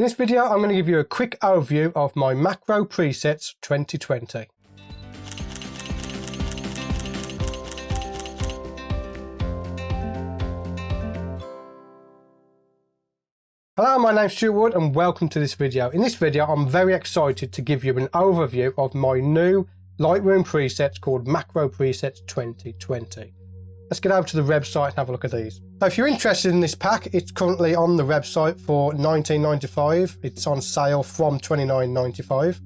In this video, I'm going to give you a quick overview of my macro presets 2020. Hello, my name's Stewart and welcome to this video. In this video, I'm very excited to give you an overview of my new Lightroom presets called Macro Presets 2020. Let's get over to the website and have a look at these. So if you're interested in this pack, it's currently on the website for $19.95. It's on sale from $29.95.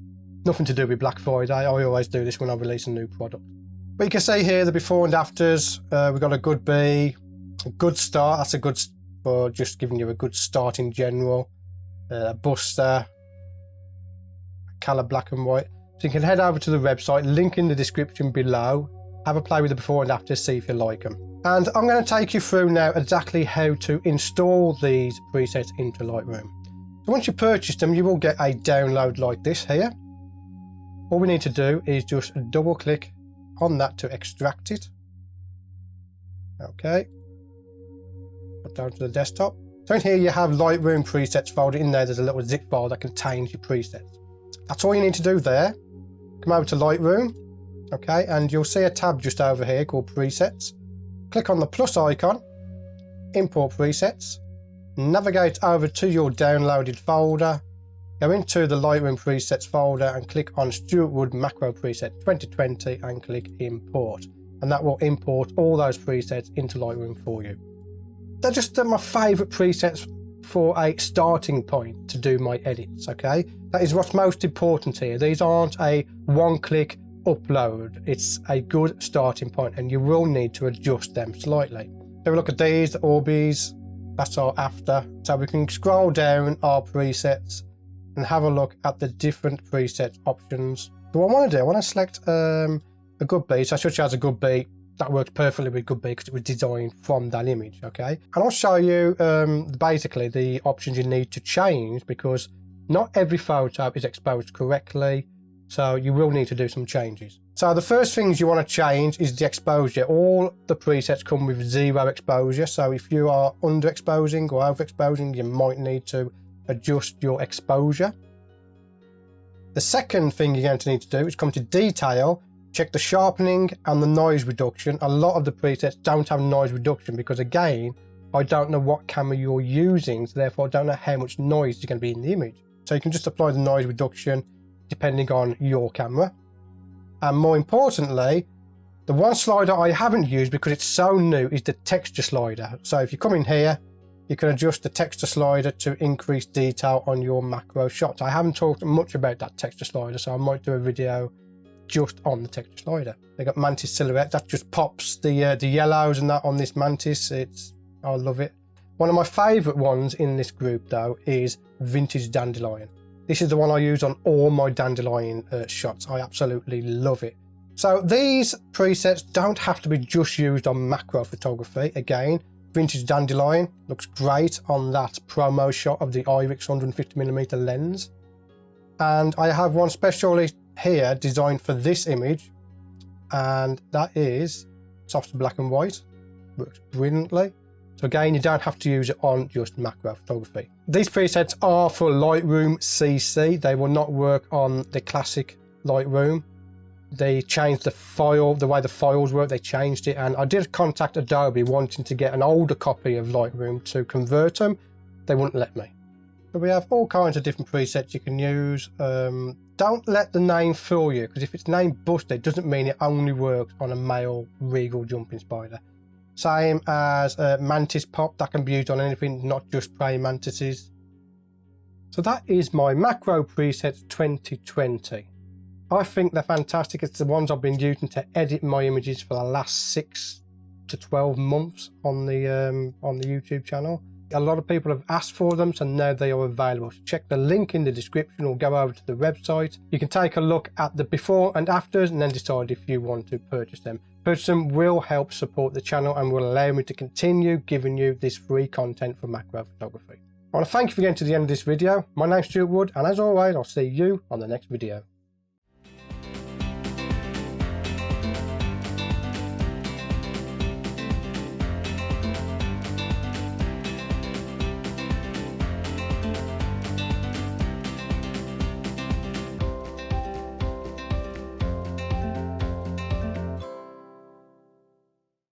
Nothing to do with Black Friday. I always do this when I release a new product. But you can see here the before and afters. We've got a good B, a good start. That's a good for just giving you a good start in general. A Buster, a color black and white. So you can head over to the website, link in the description below. Have a play with the before and after, see if you like them. And I'm going to take you through now exactly how to install these presets into Lightroom. So once you purchase them, you will get a download like this here. All we need to do is just double click on that to extract it. Okay. Put down to the desktop. So in here you have Lightroom presets folder. In there there's a little zip file that contains your presets. That's all you need to do there. Come over to Lightroom. Okay, and you'll see a tab just over here called presets. Click on the plus icon, import presets, navigate over to your downloaded folder, go into the Lightroom presets folder and click on Stewart Macro Preset 2020 and click import. And that will import all those presets into Lightroom for you. They're just my favourite presets for a starting point to do my edits, okay? That is what's most important here. These aren't a one-click upload. It's a good starting point and you will need to adjust them slightly. So we look at these, the Orbeez, that's our after. So we can scroll down our presets and have a look at the different preset options. So what I want to do, I want to select a good B. So such as a good B, that works perfectly with good B because it was designed from that image, okay? And I'll show you basically the options you need to change because not every photo is exposed correctly. So you will need to do some changes. So the first things you want to change is the exposure. All the presets come with 0 exposure. So if you are underexposing or overexposing, you might need to adjust your exposure. The second thing you're going to need to do is come to detail, check the sharpening and the noise reduction. A lot of the presets don't have noise reduction because again, I don't know what camera you're using. So therefore I don't know how much noise is going to be in the image. So you can just apply the noise reduction depending on your camera. And more importantly, the one slider I haven't used because it's so new is the texture slider. So if you come in here, you can adjust the texture slider to increase detail on your macro shots. I haven't talked much about that texture slider, so I might do a video just on the texture slider. They got Mantis silhouette, that just pops the yellows and that on this Mantis. I love it. One of my favorite ones in this group though is Vintage Dandelion. This is the one I use on all my dandelion shots. I absolutely love it. So these presets don't have to be just used on macro photography. Again, Vintage Dandelion looks great on that promo shot of the IRIX 150mm lens. And I have one specially here designed for this image. And that is soft black and white. Works brilliantly. So again, you don't have to use it on just macro photography. These presets are for Lightroom CC. They will not work on the classic Lightroom. They changed the file, the way the files work, they changed it. And I did contact Adobe wanting to get an older copy of Lightroom to convert them. They wouldn't let me. So we have all kinds of different presets you can use. Don't let the name fool you, because if it's named Buster, it doesn't mean it only works on a male regal jumping spider. Same as Mantis Pop, that can be used on anything, not just praying mantises. So that is my Macro Presets 2020. I think they're fantastic. It's the ones I've been using to edit my images for the last 6 to 12 months on the YouTube channel. A lot of people have asked for them, so now they are available. So check the link in the description or go over to the website. You can take a look at the before and afters and then decide if you want to purchase them. Purchasing will help support the channel and will allow me to continue giving you this free content for macro photography. I want to thank you for getting to the end of this video. My name's Stewart, and as always, I'll see you on the next video.